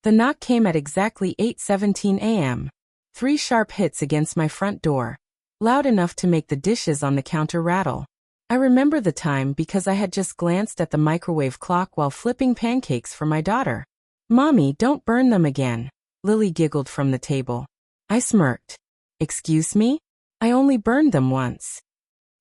The knock came at exactly 8:17 a.m. 3 sharp hits against my front door, loud enough to make the dishes on the counter rattle. I remember the time because I had just glanced at the microwave clock while flipping pancakes for my daughter. "Mommy, don't burn them again," Lily giggled from the table. I smirked. "Excuse me? I only burned them once."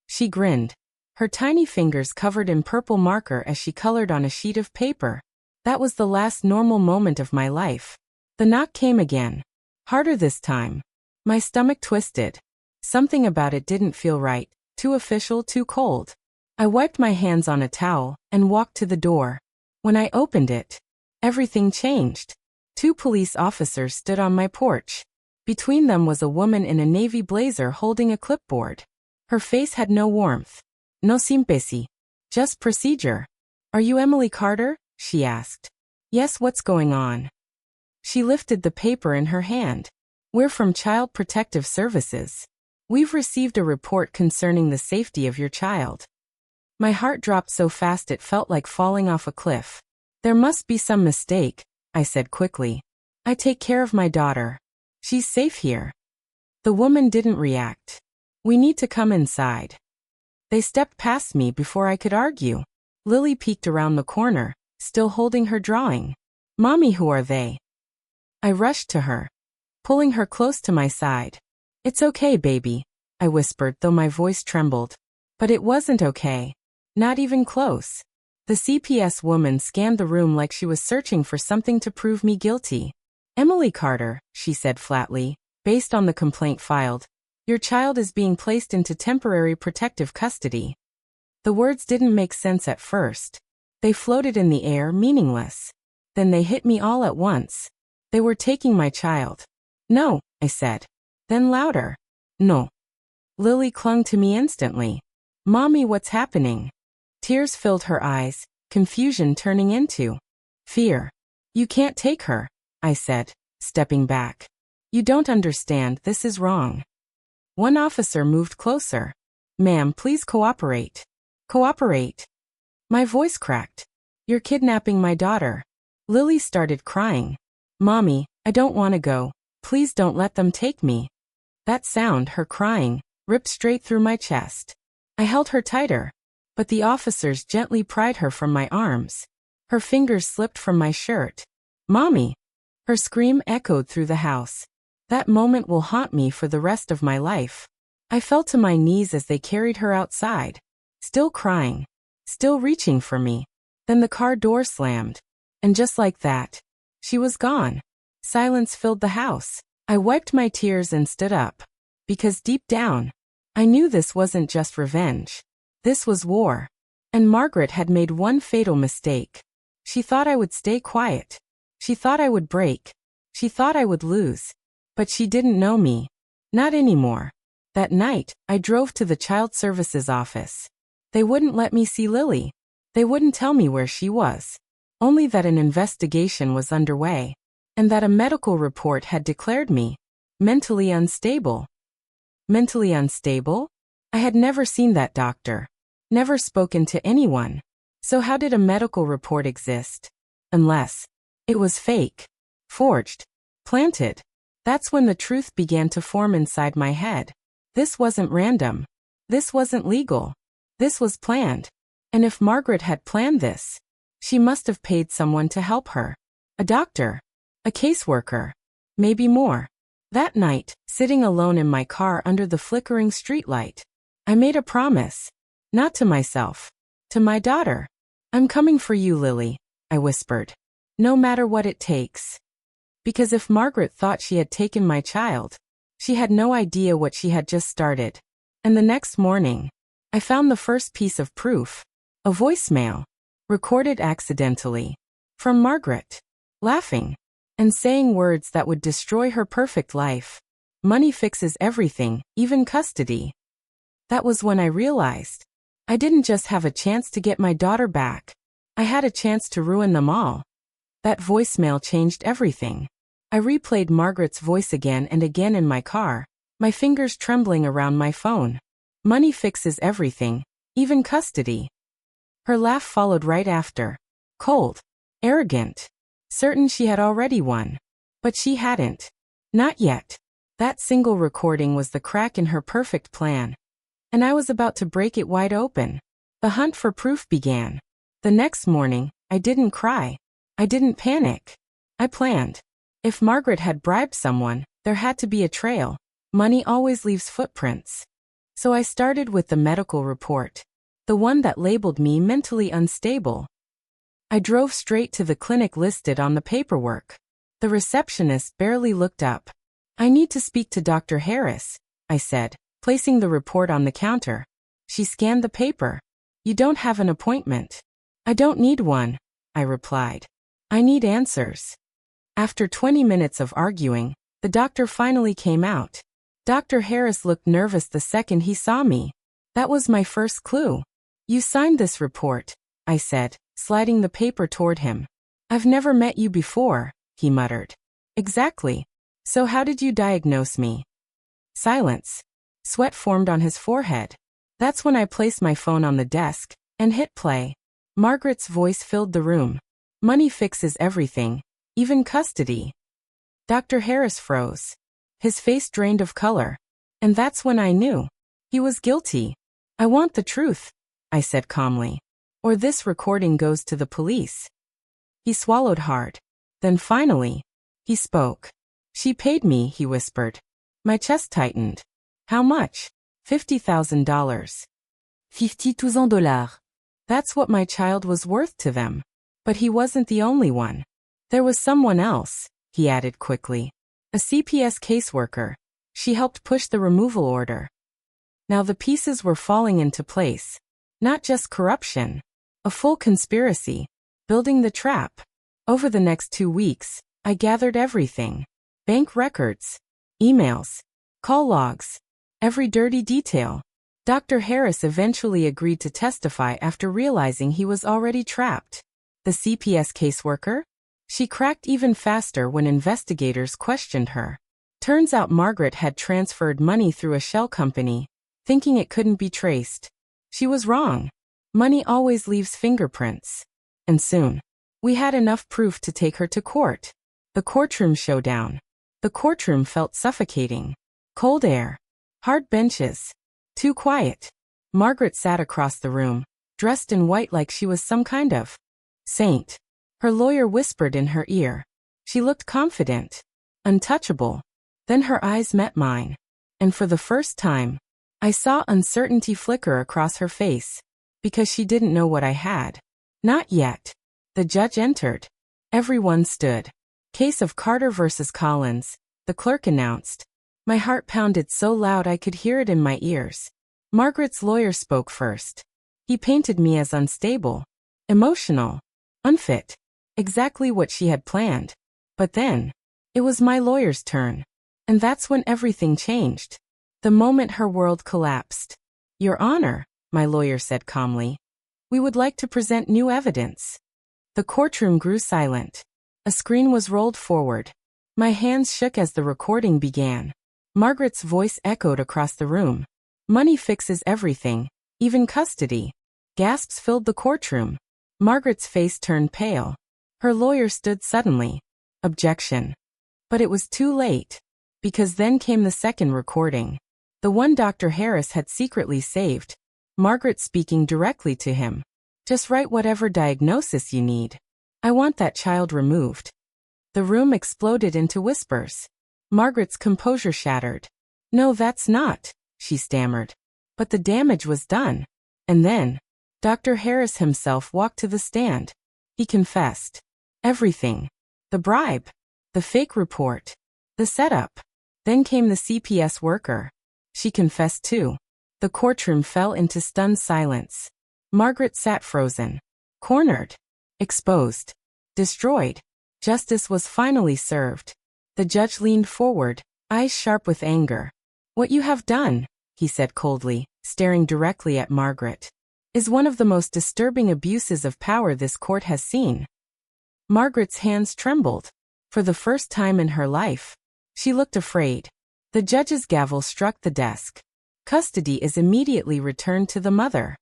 She grinned, her tiny fingers covered in purple marker as she colored on a sheet of paper. That was the last normal moment of my life. The knock came again. Harder this time. My stomach twisted. Something about it didn't feel right, too official, too cold. I wiped my hands on a towel and walked to the door. When I opened it, everything changed. 2 police officers stood on my porch. Between them was a woman in a navy blazer holding a clipboard. Her face had no warmth. "No simpesi. Just procedure." "Are you Emily Carter?" she asked. "Yes, what's going on?" She lifted the paper in her hand. "We're from Child Protective Services. We've received a report concerning the safety of your child." My heart dropped so fast it felt like falling off a cliff. "There must be some mistake," I said quickly. "I take care of my daughter. She's safe here." The woman didn't react. "We need to come inside." They stepped past me before I could argue. Lily peeked around the corner, still holding her drawing. "Mommy, who are they?" I rushed to her, pulling her close to my side. "It's okay, baby," I whispered, though my voice trembled. But it wasn't okay. Not even close. The CPS woman scanned the room like she was searching for something to prove me guilty. "Emily Carter," she said flatly, "based on the complaint filed, your child is being placed into temporary protective custody." The words didn't make sense at first. They floated in the air, meaningless. Then they hit me all at once. They were taking my child. "No," I said. Then louder. "No." Lily clung to me instantly. "Mommy, what's happening?" Tears filled her eyes, confusion turning into fear. "You can't take her," I said, stepping back. "You don't understand, this is wrong." One officer moved closer. "Ma'am, please cooperate." "Cooperate?" My voice cracked. "You're kidnapping my daughter." Lily started crying. "Mommy, I don't want to go. Please don't let them take me." That sound, her crying, ripped straight through my chest. I held her tighter, but the officers gently pried her from my arms. Her fingers slipped from my shirt. "Mommy!" Her scream echoed through the house. That moment will haunt me for the rest of my life. I fell to my knees as they carried her outside, still crying, still reaching for me. Then the car door slammed, and just like that, she was gone. Silence filled the house. I wiped my tears and stood up. Because deep down, I knew this wasn't just revenge. This was war. And Margaret had made one fatal mistake. She thought I would stay quiet. She thought I would break. She thought I would lose. But she didn't know me. Not anymore. That night, I drove to the Child Services office. They wouldn't let me see Lily. They wouldn't tell me where she was. Only that an investigation was underway. And that a medical report had declared me mentally unstable. Mentally unstable? I had never seen that doctor. Never spoken to anyone. So how did a medical report exist? Unless it was fake, forged, planted. That's when the truth began to form inside my head. This wasn't random. This wasn't legal. This was planned. And if Margaret had planned this, she must have paid someone to help her. A doctor. A caseworker. Maybe more. That night, sitting alone in my car under the flickering streetlight, I made a promise. Not to myself. To my daughter. "I'm coming for you, Lily," I whispered. "No matter what it takes." Because if Margaret thought she had taken my child, she had no idea what she had just started. And the next morning, I found the first piece of proof. A voicemail. Recorded accidentally. From Margaret. Laughing. And saying words that would destroy her perfect life. "Money fixes everything, even custody." That was when I realized I didn't just have a chance to get my daughter back. I had a chance to ruin them all. That voicemail changed everything. I replayed Margaret's voice again and again in my car, my fingers trembling around my phone. "Money fixes everything, even custody." Her laugh followed right after. Cold. Arrogant. certain she had already won. But she hadn't. Not yet. That single recording was the crack in her perfect plan. And I was about to break it wide open. The hunt for proof began. The next morning, I didn't cry. I didn't panic. I planned. If Margaret had bribed someone, there had to be a trail. Money always leaves footprints. So I started with the medical report. The one that labeled me mentally unstable. I drove straight to the clinic listed on the paperwork. The receptionist barely looked up. "I need to speak to Dr. Harris," I said, placing the report on the counter. She scanned the paper. "You don't have an appointment." "I don't need one," I replied. "I need answers." After 20 minutes of arguing, the doctor finally came out. Dr. Harris looked nervous the second he saw me. That was my first clue. "You signed this report," I said, sliding the paper toward him. "I've never met you before," he muttered. "Exactly. So how did you diagnose me?" Silence. Sweat formed on his forehead. That's when I placed my phone on the desk and hit play. Margaret's voice filled the room. "Money fixes everything, even custody." Dr. Harris froze. His face drained of color. And that's when I knew. He was guilty. "I want the truth," I said calmly. "Or this recording goes to the police." He swallowed hard. Then finally, he spoke. "She paid me," he whispered. My chest tightened. "How much?" $50,000. $50,000. That's what my child was worth to them. But he wasn't the only one. There was someone else, he added quickly. A CPS caseworker. She helped push the removal order. Now the pieces were falling into place. Not just corruption. A full conspiracy. Building the trap. Over the next 2 weeks, I gathered everything. Bank records. Emails. Call logs. Every dirty detail. Dr. Harris eventually agreed to testify after realizing he was already trapped. The CPS caseworker? She cracked even faster when investigators questioned her. Turns out Margaret had transferred money through a shell company, thinking it couldn't be traced. She was wrong. Money always leaves fingerprints. And soon, we had enough proof to take her to court. The courtroom showdown. The courtroom felt suffocating. Cold air. Hard benches. Too quiet. Margaret sat across the room, dressed in white like she was some kind of saint. Her lawyer whispered in her ear. She looked confident. Untouchable. Then her eyes met mine. And for the first time, I saw uncertainty flicker across her face. Because she didn't know what I had. Not yet. The judge entered. Everyone stood. "Case of Carter versus Collins," the clerk announced. My heart pounded so loud I could hear it in my ears. Margaret's lawyer spoke first. He painted me as unstable, emotional, unfit. Exactly what she had planned. But then, it was my lawyer's turn. And that's when everything changed. The moment her world collapsed. "Your Honor," my lawyer said calmly, "we would like to present new evidence." The courtroom grew silent. A screen was rolled forward. My hands shook as the recording began. Margaret's voice echoed across the room. "Money fixes everything, even custody." Gasps filled the courtroom. Margaret's face turned pale. Her lawyer stood suddenly. "Objection." But it was too late. Because then came the second recording. The one Dr. Harris had secretly saved. Margaret speaking directly to him. "Just write whatever diagnosis you need. I want that child removed." The room exploded into whispers. Margaret's composure shattered. "No, that's not," she stammered. But the damage was done. And then, Dr. Harris himself walked to the stand. He confessed. Everything. The bribe. The fake report. The setup. Then came the CPS worker. She confessed too. The courtroom fell into stunned silence. Margaret sat frozen. Cornered. Exposed. Destroyed. Justice was finally served. The judge leaned forward, eyes sharp with anger. "What you have done," he said coldly, staring directly at Margaret, "is one of the most disturbing abuses of power this court has seen." Margaret's hands trembled. For the first time in her life, she looked afraid. The judge's gavel struck the desk. "Custody is immediately returned to the mother."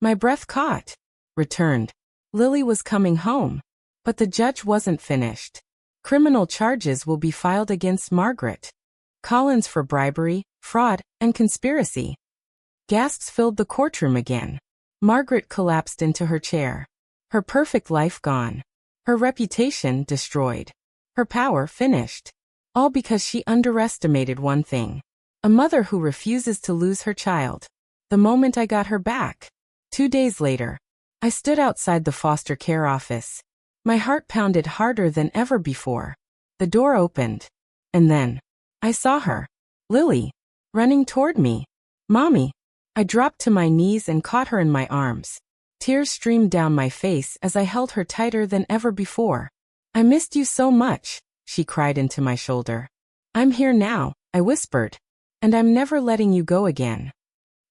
My breath caught. Returned. Lily was coming home. But the judge wasn't finished. Criminal charges will be filed against Margaret Collins for bribery, fraud, and conspiracy. Gasps filled the courtroom again. Margaret collapsed into her chair. Her perfect life gone. Her reputation destroyed. Her power finished. All because she underestimated one thing. A mother who refuses to lose her child. The moment I got her back. 2 days later, I stood outside the foster care office. My heart pounded harder than ever before. The door opened. And then, I saw her. Lily. Running toward me. Mommy. I dropped to my knees and caught her in my arms. Tears streamed down my face as I held her tighter than ever before. I missed you so much, she cried into my shoulder. I'm here now, I whispered. And I'm never letting you go again.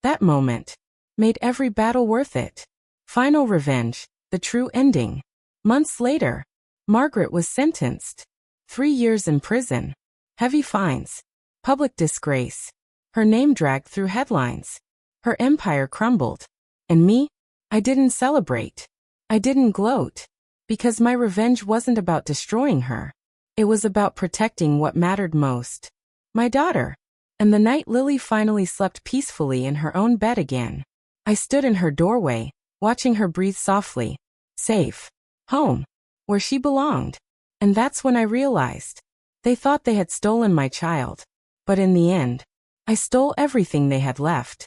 That moment made every battle worth it. Final revenge, the true ending. Months later, Margaret was sentenced. 3 years in prison. Heavy fines. Public disgrace. Her name dragged through headlines. Her empire crumbled. And me? I didn't celebrate. I didn't gloat. Because my revenge wasn't about destroying her. It was about protecting what mattered most. My daughter. And the night Lily finally slept peacefully in her own bed again, I stood in her doorway, watching her breathe softly. Safe. Home. Where she belonged. And that's when I realized. They thought they had stolen my child. But in the end, I stole everything they had left.